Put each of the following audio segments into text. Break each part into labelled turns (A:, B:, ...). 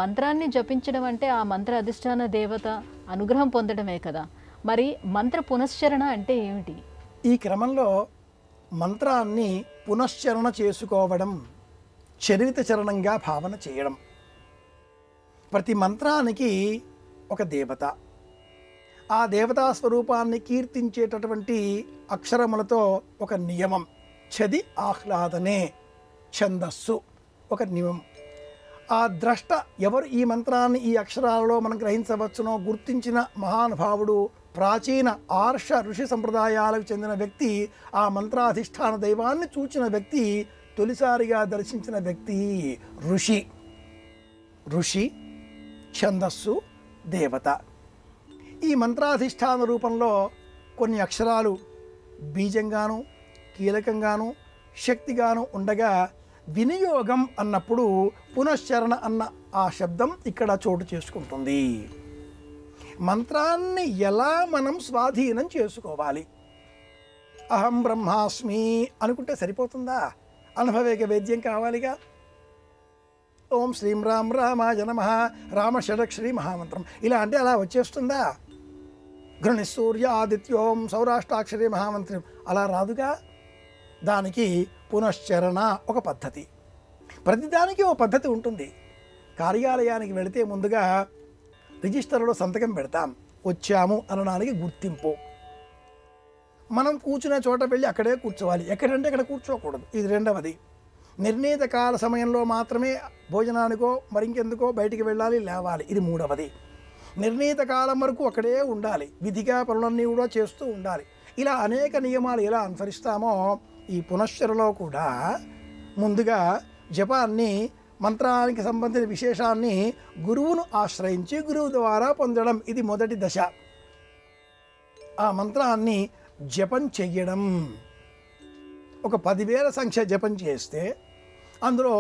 A: మంత్రాన్ని జపించడం అంటే ఆ మంత్ర అధిష్టాన దేవత అనుగ్రహం పొందడమే కదా. మరి మంత్ర పునశ్చరణ అంటే ఏమిటి?
B: ఈ క్రమంలో మంత్రాన్ని పునశ్చరణ చేసుకోవడం, చరిత చరణంగా భావన చేయడం. ప్రతి మంత్రానికి ఒక దేవత, ఆ దేవతా స్వరూపాన్ని కీర్తించేటటువంటి అక్షరములతో ఒక నియమం, ఛది ఆహ్లాదనే ఛందస్సు ఒక నియమం. ఆ ద్రష్ట ఎవరు ఈ మంత్రాన్ని ఈ అక్షరాలలో మనం గ్రహించవచ్చునో గుర్తించిన మహానుభావుడు, ప్రాచీన ఆర్ష ఋషి సంప్రదాయాలకు చెందిన వ్యక్తి, ఆ మంత్రాధిష్టాన దైవాన్ని చూచిన వ్యక్తి, తొలిసారిగా దర్శించిన వ్యక్తి ఋషి. ఋషి, ఛందస్సు, దేవత. ఈ మంత్రాధిష్టాన రూపంలో కొన్ని అక్షరాలు బీజంగాను, కీలకంగాను, శక్తిగాను ఉండగా, వినియోగం అన్నప్పుడు పునశ్చరణ అన్న ఆ శబ్దం ఇక్కడ చోటు చేసుకుంటుంది. మంత్రాన్ని ఎలా మనం స్వాధీనం చేసుకోవాలి? అహం బ్రహ్మాస్మి అనుకుంటే సరిపోతుందా? అనుభవేక వేద్యం కావాలిగా. ఓం శ్రీం రామ్ రామాయ నమః, రామ షడక్షరి మహామంత్రం ఇలా అంటే అలా వచ్చేస్తుందా? గృణి సూర్య ఆదిత్యోం సౌరాష్ట్రాక్షరి మహామంత్రం అలా రాదుగా. దానికి పునశ్చరణ ఒక పద్ధతి. ప్రతిదానికి ఒక పద్ధతి ఉంటుంది. కార్యాలయానికి వెళితే ముందుగా రిజిస్టర్లో సంతకం పెడతాం, వచ్చాము అనడానికి గుర్తింపు. మనం కూర్చునే చోట వెళ్ళి అక్కడే కూర్చోవాలి, ఎక్కడంటే అక్కడ కూర్చోకూడదు. ఇది రెండవది. నిర్ణీత కాల సమయంలో మాత్రమే భోజనానికో మరింకెందుకో బయటికి వెళ్ళాలి, లేవాలి. ఇది మూడవది. నిర్ణీత కాలం వరకు అక్కడే ఉండాలి, విధిగా పనులన్నీ కూడా చేస్తూ ఉండాలి. ఇలా అనేక నియమాలు ఎలా అనుసరిస్తామో ఈ పునశ్చరణలో కూడా ముందుగా జపాన్ని, మంత్రానికి సంబంధించిన విశేషాన్ని గురువును ఆశ్రయించి గురువు ద్వారా పొందడం, ఇది మొదటి దశ. ఆ మంత్రాన్ని జపం చెయ్యడం. ఒక 10,000 సంఖ్య జపం చేస్తే అందులో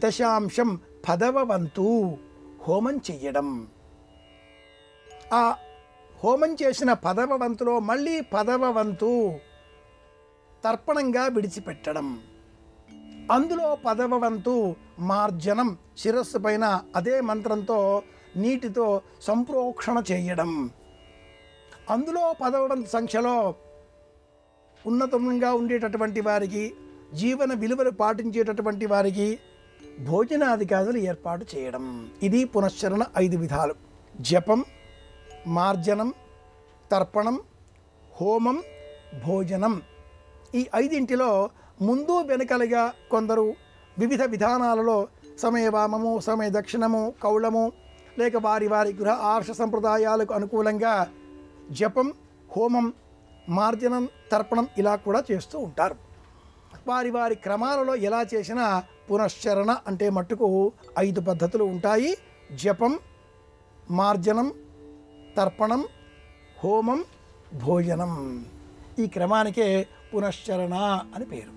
B: దశాంశం 10వ వంతు హోమం చెయ్యడం. ఆ హోమం చేసిన 10వ వంతులో మళ్ళీ 10వ వంతు తర్పణంగా విడిచిపెట్టడం. అందులో 10వ వంతు మార్జనం, శిరస్సు పైన అదే మంత్రంతో నీటితో సంప్రోక్షణ చేయడం. అందులో 10వ వంతు సంఖ్యలో ఉన్నతంగా ఉండేటటువంటి వారికి, జీవన విలువలు పాటించేటటువంటి వారికి భోజనాధికారులు ఏర్పాటు చేయడం. ఇది పునశ్చరణ 5 విధాలు. జపం, మార్జనం, తర్పణం, హోమం, భోజనం. ఈ 5 ముందు వెనకలుగా కొందరు వివిధ విధానాలలో సమయవామము, సమయ దక్షిణము, కౌళము, లేక వారి వారి గృహ ఆర్ష సంప్రదాయాలకు అనుకూలంగా జపం, హోమం, మార్జనం, తర్పణం ఇలా కూడా చేస్తూ ఉంటారు. వారి వారి క్రమాలలో ఎలా చేసినా పునశ్చరణ అంటే మట్టుకు 5 పద్ధతులు ఉంటాయి. జపం, మార్జనం, తర్పణం, హోమం, భోజనం. ఈ క్రమానికే పునశ్చరణ అని పేరు.